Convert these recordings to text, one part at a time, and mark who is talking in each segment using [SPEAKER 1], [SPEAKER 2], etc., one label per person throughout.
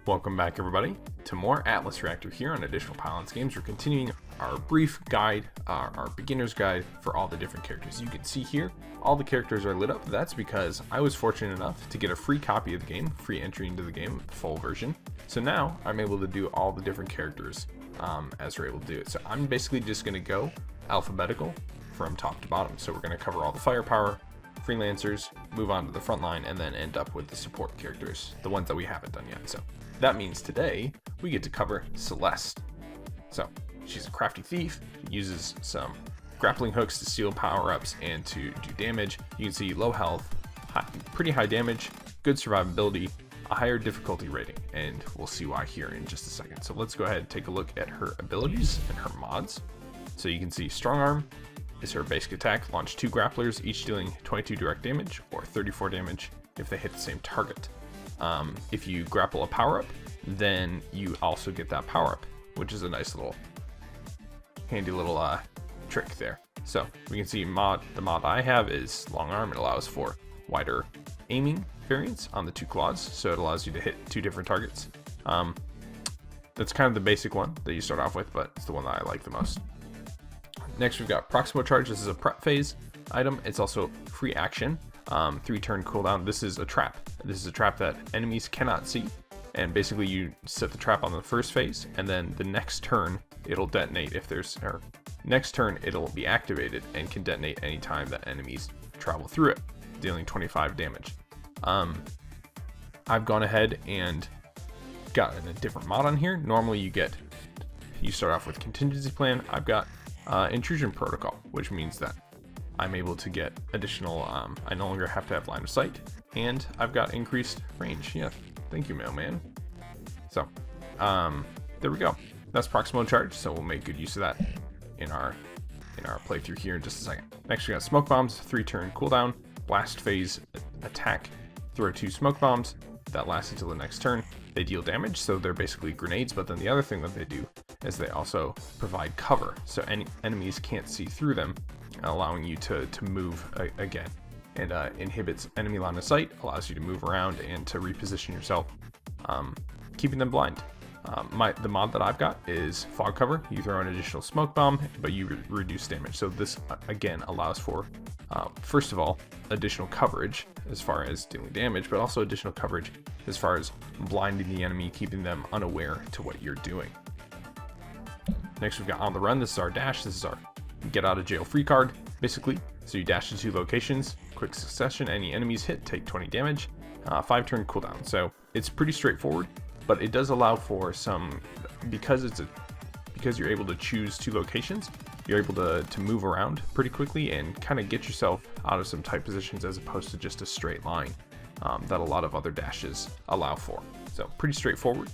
[SPEAKER 1] Welcome back, everybody, to more Atlas Reactor here on Additional Pylons Games. We're continuing our brief guide, our beginner's guide for all the different characters. You can see here, all the characters are lit up. That's because I was fortunate enough to get a free copy of the game, free entry into the game, full version. So now I'm able to do all the different characters as we're able to do it. So I'm basically just going to go alphabetical from top to bottom. So we're going to cover all the firepower, freelancers, move on to the front line, and then end up with the support characters, the ones that we haven't done yet. So that means today we get to cover Celeste. So she's a crafty thief, uses some grappling hooks to steal power-ups and to do damage. You can see low health, pretty high damage, good survivability, a higher difficulty rating, and we'll see why here in just a second. So let's go ahead and take a look at her abilities and her mods. So you can see strong arm is her basic attack, launch 2 grapplers, each dealing 22 direct damage or 34 damage if they hit the same target. If you grapple a power-up, then you also get that power-up, which is a nice little, handy little trick there. So we can see the mod I have is long arm. It allows for wider aiming variance on the 2 claws, so it allows you to hit 2 different targets. That's kind of the basic one that you start off with, but it's the one that I like the most. Next, we've got Proximo Charge. This is a prep phase item. It's also free action, 3-turn cooldown. This is a trap. This is a trap that enemies cannot see, and basically you set the trap on the first phase, and then the next turn it'll detonate if there's, or next turn it'll be activated and can detonate anytime that enemies travel through it, dealing 25 damage. I've gone ahead and gotten a different mod on here. Normally you start off with contingency plan. I've got Intrusion protocol, which means that I'm able to get additional, I no longer have to have line of sight, and I've got increased range. Yeah, thank you, mailman. So, there we go. That's Proximo Charge, so we'll make good use of that in our playthrough here in just a second. Next, we got Smoke Bombs, 3-turn cooldown, blast phase attack, throw 2 smoke bombs, that lasts until the next turn. They deal damage, so they're basically grenades, but then the other thing that they do is they also provide cover, so any enemies can't see through them, allowing you to move again. And inhibits enemy line of sight, allows you to move around and to reposition yourself, keeping them blind. The mod that I've got is Fog Cover. You throw an additional smoke bomb, but you reduce damage. So this, again, allows for, first of all, additional coverage as far as dealing damage, but also additional coverage as far as blinding the enemy, keeping them unaware to what you're doing. Next, we've got On the Run. This is our dash. This is our get out of jail free card, basically. So you dash to 2 locations, quick succession. Any enemies hit take 20 damage, 5-turn cooldown. So it's pretty straightforward, but it does allow for some, because you're able to choose 2 locations, you're able to move around pretty quickly and kind of get yourself out of some tight positions as opposed to just a straight line that a lot of other dashes allow for. So pretty straightforward.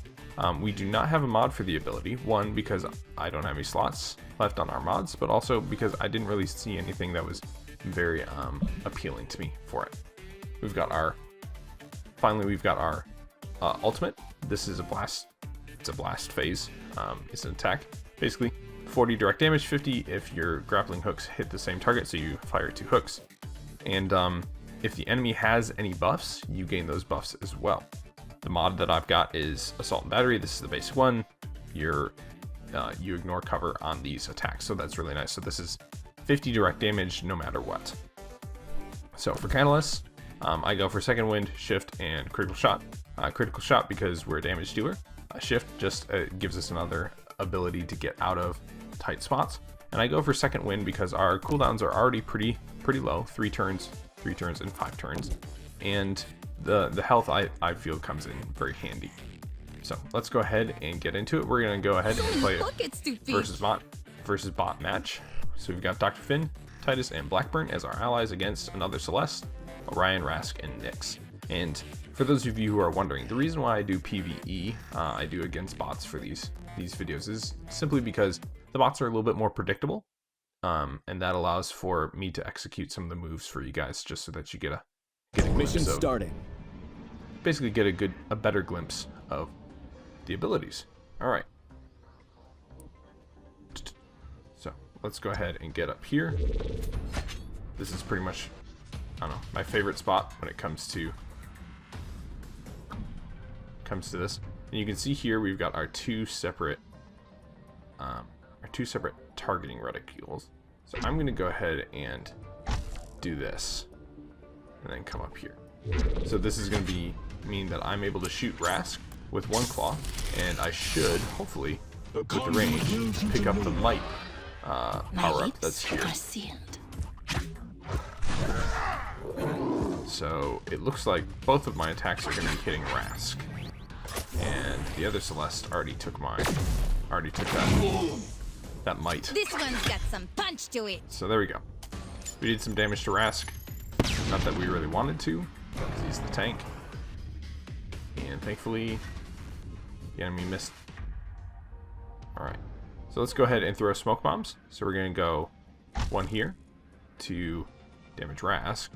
[SPEAKER 1] We do not have a mod for the ability, one, because I don't have any slots left on our mods, but also because I didn't really see anything that was very appealing to me for it. We've got our ultimate. This is a blast. It's a blast phase. It's an attack. Basically, 40 direct damage, 50 if your grappling hooks hit the same target, so you fire 2 hooks. And if the enemy has any buffs, you gain those buffs as well. The mod that I've got is Assault and Battery. This is the basic one. You ignore cover on these attacks, so that's really nice. So this is 50 direct damage no matter what. So for Catalyst, I go for Second Wind, Shift, and Critical Shot. Critical Shot because we're a damage dealer. Shift just gives us another ability to get out of tight spots. And I go for Second Wind because our cooldowns are already pretty low, 3 turns, and 5 turns. And the health I feel comes in very handy. So let's go ahead and get into it. We're gonna go ahead and play a versus bot match. So we've got Dr. Finn, Titus, and Blackburn as our allies against another Celeste, Orion, Rask, and Nyx. And for those of you who are wondering, the reason why I do PvE, I do against bots for these videos, is simply because the bots are a little bit more predictable, and that allows for me to execute some of the moves for you guys, just so that you get a
[SPEAKER 2] mission starting.
[SPEAKER 1] Basically, get a better glimpse of the abilities. All right. So let's go ahead and get up here. This is pretty much I don't know, my favorite spot when it comes to this. And you can see here we've got our two separate targeting reticules. So I'm going to go ahead and do this, and then come up here. So this is going to mean that I'm able to shoot Rask with one claw, and I should hopefully, with the range, pick up the might power up that's here. So it looks like both of my attacks are going to be hitting Rask, and the other Celeste already took that might.
[SPEAKER 3] This one's got some punch to it.
[SPEAKER 1] So there we go. We did some damage to Rask. Not that we really wanted to, because he's the tank. And thankfully, the enemy missed. Alright. So let's go ahead and throw smoke bombs. So we're going to go one here to damage Rask.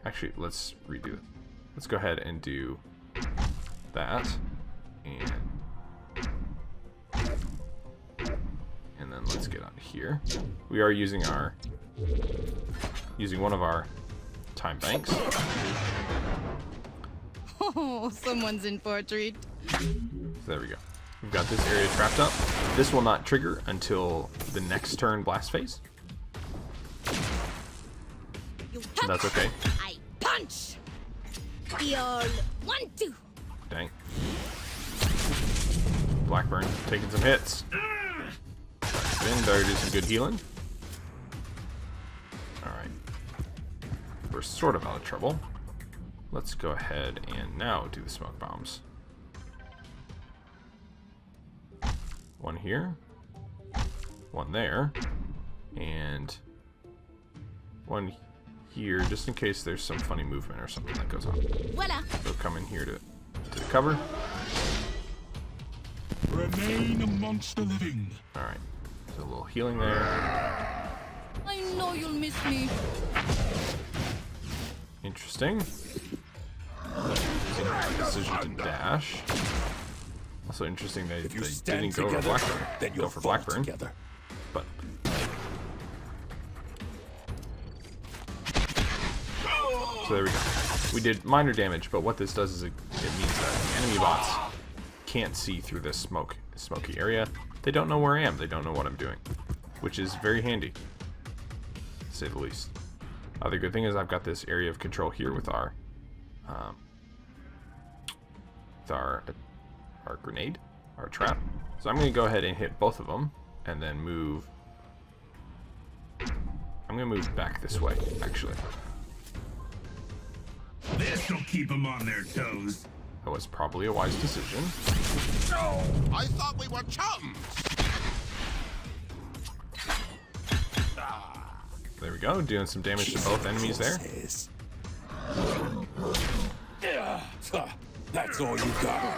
[SPEAKER 1] Actually, let's redo it. Let's go ahead and do that. And then let's get out of here. We are using one of our time banks.
[SPEAKER 3] Oh, someone's in for a treat.
[SPEAKER 1] So there we go. We've got this area trapped up. This will not trigger until the next turn blast phase. And that's okay.
[SPEAKER 3] I punch. You'll 1, 2.
[SPEAKER 1] Dang. Blackburn taking some hits. Then better do some good healing. Alright. We're sort of out of trouble. Let's go ahead and now do the smoke bombs. One here. One there. And one here, just in case there's some funny movement or something that goes on.
[SPEAKER 3] Voila.
[SPEAKER 1] So come in here to the cover.
[SPEAKER 2] Remain amongst the living.
[SPEAKER 1] Alright. So a little healing there.
[SPEAKER 3] I know you'll miss me.
[SPEAKER 1] Interesting. Decision to dash. Also interesting they didn't go for Blackburn. Go for Blackburn. But so there we go. We did minor damage, but what this does is it means that enemy bots can't see through this smoky area. They don't know where I am. They don't know what I'm doing, which is very handy, to say the least. Other good thing is I've got this area of control here with our grenade, our trap. So I'm going to go ahead and hit both of them, and then move. I'm going to move back this way, actually.
[SPEAKER 4] This'll keep them on their toes.
[SPEAKER 1] That was probably a wise decision.
[SPEAKER 4] No, I thought we were chums.
[SPEAKER 1] There we go, doing some damage to both enemies there.
[SPEAKER 2] That's all you got.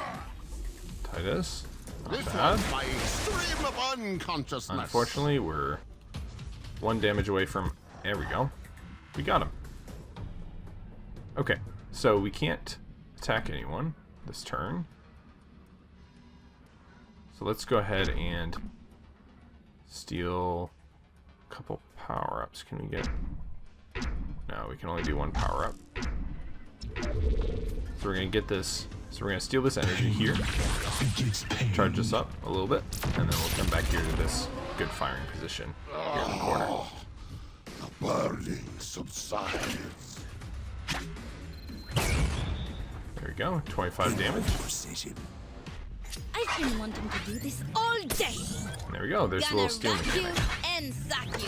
[SPEAKER 1] Titus, not
[SPEAKER 4] This
[SPEAKER 1] bad.
[SPEAKER 4] was my stream of unconsciousness.
[SPEAKER 1] Unfortunately, we're one damage away from. There we go. We got him. Okay, so we can't attack anyone this turn. So let's go ahead and steal a couple power-ups. Can we get... No, we can only do one power-up. So we're going to get this... So we're going to steal this energy here. Charge this up a little bit. And then we'll come back here to this good firing position here in the corner.
[SPEAKER 4] The burning subsides.
[SPEAKER 1] There we go, 25 damage.
[SPEAKER 3] I've been wanting to do this all day.
[SPEAKER 1] There we go, there's a little steal
[SPEAKER 3] Gonna rock you
[SPEAKER 1] mechanic.
[SPEAKER 3] and sock you.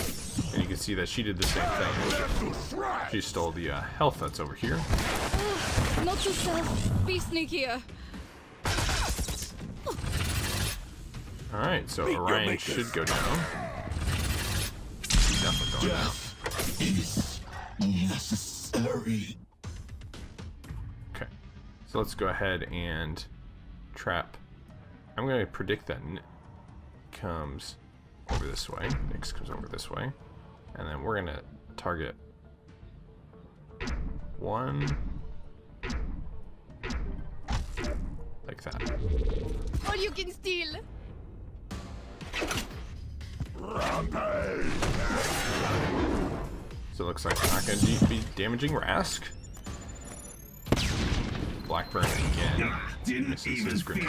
[SPEAKER 1] And you can see that she did the same thing. She stole the health that's over here.
[SPEAKER 3] Not yourself. Be sneakier.
[SPEAKER 1] Alright, so Orion should go down. He's definitely going down.
[SPEAKER 2] Is necessary.
[SPEAKER 1] Okay, so let's go ahead and trap. I'm going to predict that Nick comes over this way. Nyx comes over this way. And then we're going to target one. Like that.
[SPEAKER 3] All you can steal.
[SPEAKER 1] So it looks like we're not going to be damaging Rask. Blackburn again misses his grenade.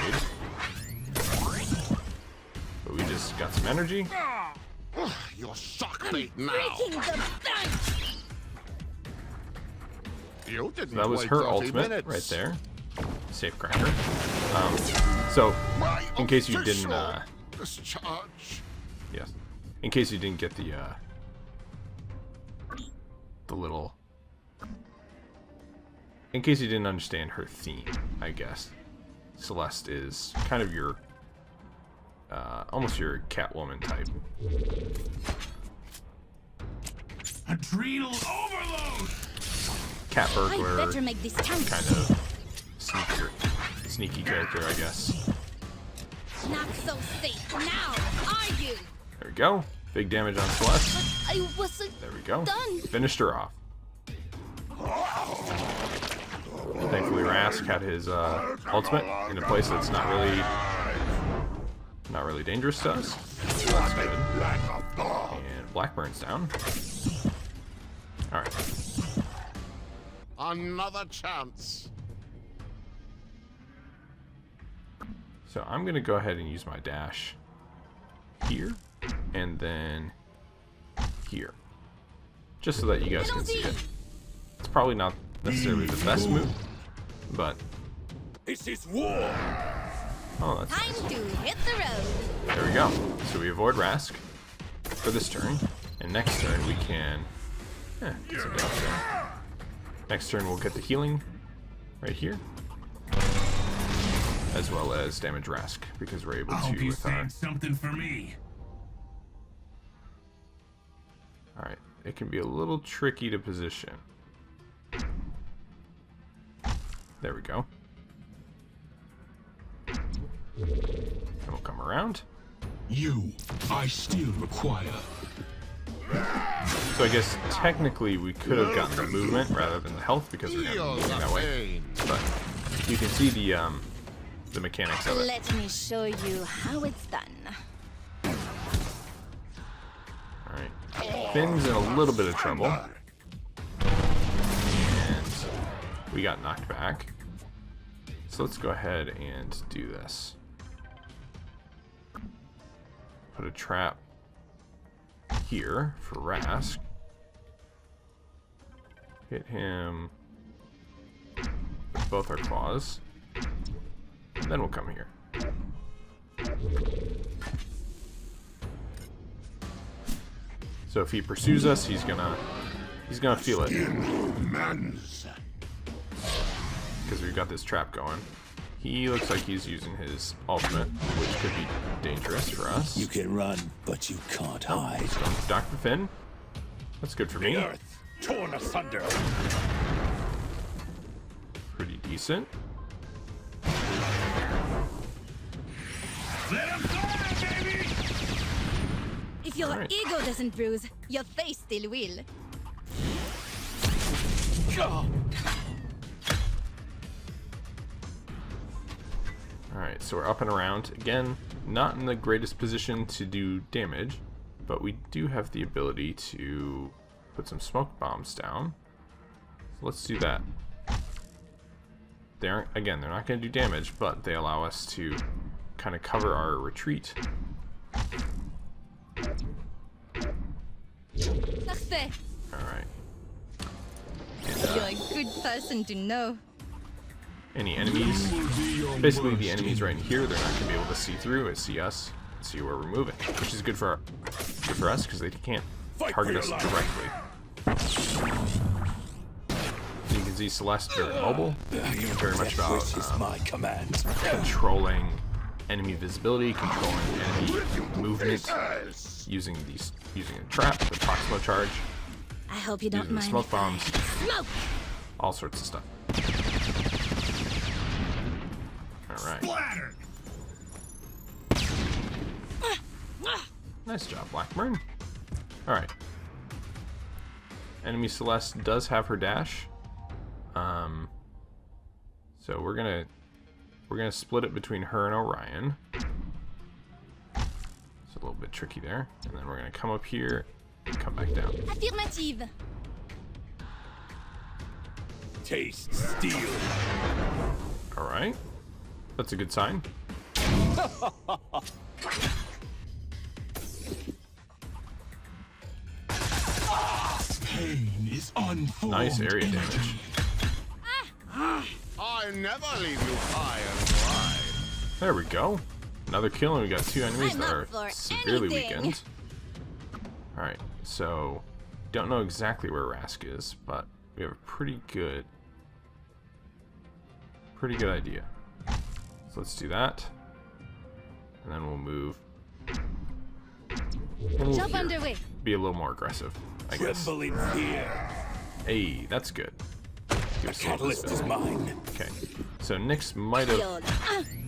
[SPEAKER 1] But we just got some energy.
[SPEAKER 4] You're shock bait now.
[SPEAKER 3] Breaking the bank!
[SPEAKER 4] You didn't
[SPEAKER 1] So that was
[SPEAKER 4] wait
[SPEAKER 1] her
[SPEAKER 4] 30
[SPEAKER 1] ultimate
[SPEAKER 4] minutes.
[SPEAKER 1] right there. Safe cracker. So in case you didn't,
[SPEAKER 4] discharge.
[SPEAKER 1] yes, in case you didn't get the little, in case you didn't understand her theme, I guess Celeste is kind of your, almost your Catwoman type.
[SPEAKER 2] Adrenal overload.
[SPEAKER 1] Cat
[SPEAKER 3] I
[SPEAKER 1] burglar,
[SPEAKER 3] better make this count.
[SPEAKER 1] kind of sneaky character, I guess.
[SPEAKER 3] Not so safe now, are you?
[SPEAKER 1] There we go. Big damage on Celeste.
[SPEAKER 3] I wasn't
[SPEAKER 1] There we go.
[SPEAKER 3] done.
[SPEAKER 1] Finished her off. Thankfully, Rask had his ultimate in a place that's not really dangerous to us. So that's good. And Blackburn's down. All right.
[SPEAKER 4] Another chance.
[SPEAKER 1] So I'm gonna go ahead and use my dash here, and then here, just so that you guys can see it. It's probably not necessarily the best move, but
[SPEAKER 2] This is war.
[SPEAKER 1] oh, that's
[SPEAKER 3] Time
[SPEAKER 1] nice.
[SPEAKER 3] to hit the road.
[SPEAKER 1] There we go. So we avoid Rask for this turn, and next turn we can get some damage there. Next turn we'll get the healing right here, as well as damage Rask because we're able
[SPEAKER 2] I hope
[SPEAKER 1] to
[SPEAKER 2] you
[SPEAKER 1] with our.
[SPEAKER 2] saved something for me.
[SPEAKER 1] All right, it can be a little tricky to position. There we go. And we'll come around.
[SPEAKER 2] You, I still require.
[SPEAKER 1] So I guess technically we could have gotten the movement rather than the health because we're going to be
[SPEAKER 4] Feel
[SPEAKER 1] moving
[SPEAKER 4] the
[SPEAKER 1] that way.
[SPEAKER 4] pain.
[SPEAKER 1] But you can see the mechanics of it.
[SPEAKER 3] Let me show you how it's done.
[SPEAKER 1] All right, Finn's in a little bit of trouble, and we got knocked back. So let's go ahead and do this. Put a trap here for Rask. Hit him with both our claws. And then we'll come here. So if he pursues us, he's gonna feel it
[SPEAKER 4] Mans.
[SPEAKER 1] because we've got this trap going. He looks like he's using his ultimate, which could be dangerous for us.
[SPEAKER 5] You can run, but you can't hide.
[SPEAKER 1] So Dr. Finn, that's good for me.
[SPEAKER 5] Earth torn asunder.
[SPEAKER 1] Pretty decent.
[SPEAKER 2] Let him fly, baby!
[SPEAKER 3] If your
[SPEAKER 1] Alright.
[SPEAKER 3] ego doesn't bruise, your face still will.
[SPEAKER 1] Alright, so we're up and around. Again, not in the greatest position to do damage, but we do have the ability to put some smoke bombs down. So let's do that. They're not going to do damage, but they allow us to kind of cover our retreat.
[SPEAKER 3] Parfait.
[SPEAKER 1] Alright.
[SPEAKER 3] You're a good person to know.
[SPEAKER 1] Any enemies, basically the enemies right here, they're not going to be able to see through and see us, see where we're moving, which is good for us because they can't target us directly. You can see Celeste very mobile, very much about
[SPEAKER 5] Which is my command.
[SPEAKER 1] controlling enemy visibility, controlling enemy movement, using a trap, the proximo charge,
[SPEAKER 3] I hope you don't
[SPEAKER 1] using the
[SPEAKER 3] mind.
[SPEAKER 1] smoke bombs,
[SPEAKER 3] Smoke!
[SPEAKER 1] all sorts of stuff. Alright.
[SPEAKER 2] Splatter!
[SPEAKER 1] Nice job, Blackburn. Alright. Enemy Celeste does have her dash. So we're gonna split it between her and Orion. It's a little bit tricky there. And then we're gonna come up here and come back down.
[SPEAKER 3] Affirmative.
[SPEAKER 5] taste steel.
[SPEAKER 1] Alright. That's a good sign.
[SPEAKER 2] Pain is unformed.
[SPEAKER 1] Nice area damage.
[SPEAKER 4] I never leave you high and dry.
[SPEAKER 1] There we go. Another kill, and we got 2 enemies
[SPEAKER 3] I'm
[SPEAKER 1] that
[SPEAKER 3] up
[SPEAKER 1] are
[SPEAKER 3] for
[SPEAKER 1] severely
[SPEAKER 3] anything.
[SPEAKER 1] weakened. Alright, so don't know exactly where Rask is, but we have a pretty good idea. So let's do that. And then we'll move.
[SPEAKER 3] Jump underway.
[SPEAKER 1] Be a little more aggressive, I guess.
[SPEAKER 5] Tremble in fear.
[SPEAKER 1] Hey, that's good. Give us a little
[SPEAKER 5] Catalyst is
[SPEAKER 1] spell.
[SPEAKER 5] mine.
[SPEAKER 1] Okay, so Nyx might have.
[SPEAKER 3] Shield.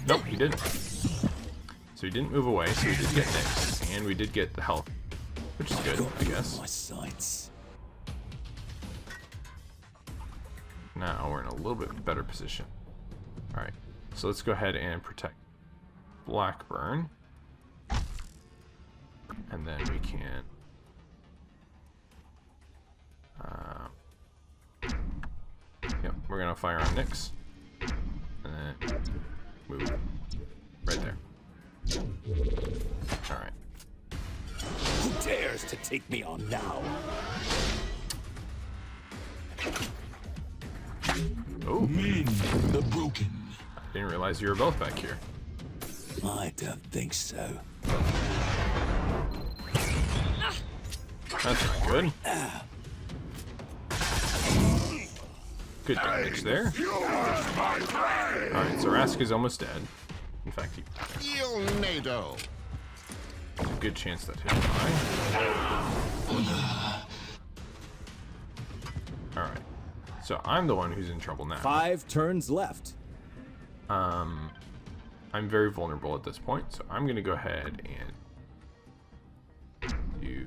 [SPEAKER 1] Nope, he didn't. So he didn't move away, so we did get Nyx, and we did get the health, which is good, I guess.
[SPEAKER 5] My sights.
[SPEAKER 1] Now we're in a little bit better position. Alright, so let's go ahead and protect Blackburn. And then we can... yep, we're going to fire on Nyx. And then move right there. Alright.
[SPEAKER 5] Who dares to take me on now?
[SPEAKER 1] Oh,
[SPEAKER 2] Men, the broken.
[SPEAKER 1] I didn't realize you were both back here.
[SPEAKER 5] I don't think so.
[SPEAKER 1] That's not good. Good damage there. Alright, so Rask is almost dead. In fact,
[SPEAKER 4] Il Nado.
[SPEAKER 1] there's a good chance that he'll die. Alright, so I'm the one who's in trouble now.
[SPEAKER 6] 5 turns left.
[SPEAKER 1] I'm very vulnerable at this point, so I'm gonna go ahead and do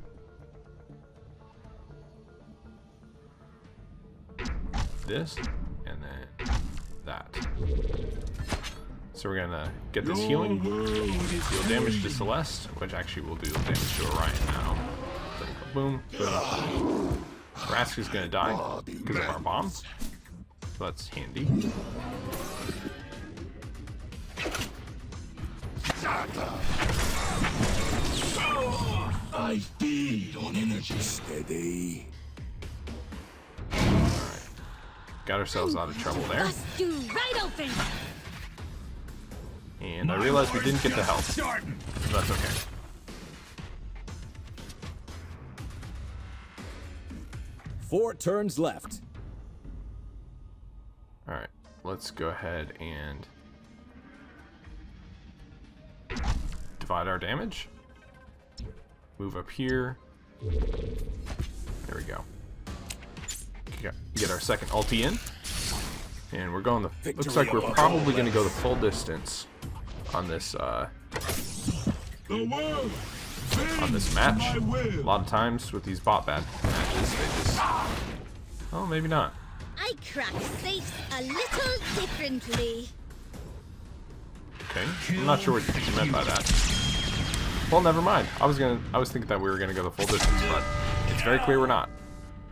[SPEAKER 1] this and then that. So we're gonna get this healing, deal damage to Celeste, which actually will do damage to Orion now. So, boom, boom. Rask is gonna die because of our bombs, so that's handy.
[SPEAKER 2] I feed on energy.
[SPEAKER 5] Steady.
[SPEAKER 1] Got ourselves out of trouble there.
[SPEAKER 3] Bust you right open.
[SPEAKER 1] And I realized we didn't get the health. So that's okay.
[SPEAKER 6] Four turns left.
[SPEAKER 1] Alright, let's go ahead and divide our damage. Move up here. There we go. Get our second ulti in. And we're going the... Looks like we're probably going to go the full distance on this
[SPEAKER 2] The world
[SPEAKER 1] on this match. A lot of times with these bot bad matches, they just... Oh, maybe not.
[SPEAKER 3] I crack safes a little differently.
[SPEAKER 1] Okay, I'm not sure what you meant by that. Well, never mind. I was thinking that we were gonna go the full distance, but it's very clear we're not.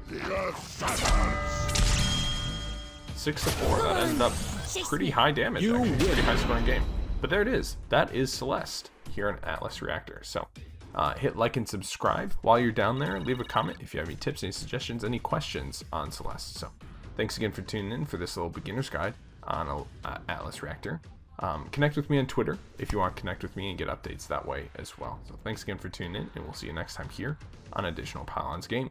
[SPEAKER 1] 6-4. That ended up pretty high damage. Actually, pretty high scoring game. But there it is. That is Celeste here on Atlas Reactor. So hit like and subscribe while you're down there. Leave a comment if you have any tips, any suggestions, any questions on Celeste. So thanks again for tuning in for this little beginner's guide on Atlas Reactor. Connect with me on Twitter if you want to connect with me and get updates that way as well. So thanks again for tuning in, and we'll see you next time here on additional Pylons Games.